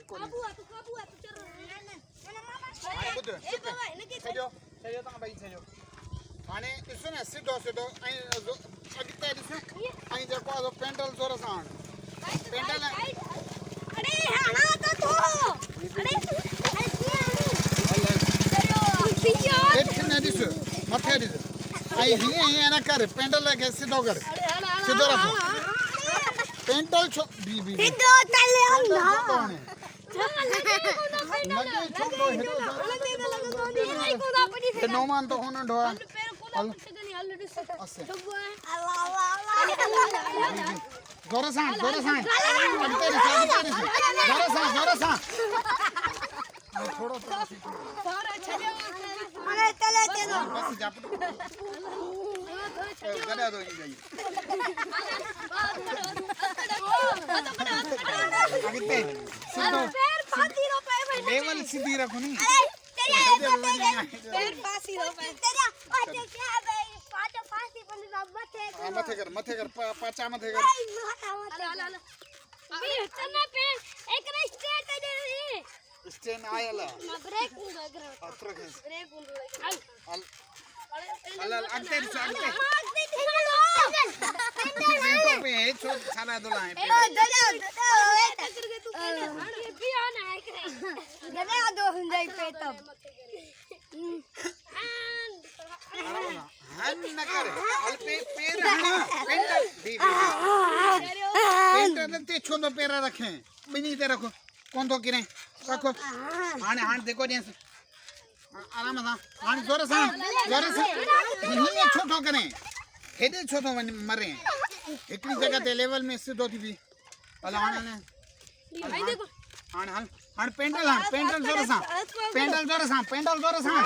कोनी काबू आ तू चल हाणे ॿुध छॾियो छॾियो तव्हां ॿई छॾियो हाणे ॾिसो न सिधो सिधो ऐं अॻिते ॾिसो ऐं जेको आहे पेंडल ज़ोर सां हण पेंडल अरे हाणा त तो अरे हेठि न ॾिस मथे ॾिस ऐं हीअं न कर पेंडल खे सिधो कर सिधो रख पेंडल छो बी सिधो तले अंधा नौमान तो होना ढोआ जोर सा जोर सा थोड़ा अरे तले दे दो बस जाप गड़ा दो ये आगे पैर फाती रो पे लेवल सीधी रखो नहीं पैर फासी रो पे तेरा पाटे क्या बे पाटे फासी बन मथे कर पाचा मथे कर अरे अभी तना पे एक स्ट्रेट दे रे स्टैंड आयला ब्रेक अत्रक ब्रेक हल अंते पे छो साला दोला है दो जाई पे तब हन न कर हल पे पैर पेंटर पेंटर ते छोंदो पैर रखे बिनी ते रखो कौन तो किरे रखो हाने देखो जेंस आराम सां हाणे जोर सां हीअं छो थो करे हेॾे छो थो वञे मरे हिकिड़ी जॻह ते लेवल में सिधो थी बि हल हाणे हाणे पेंडल जोर सां पेंडल जोर सां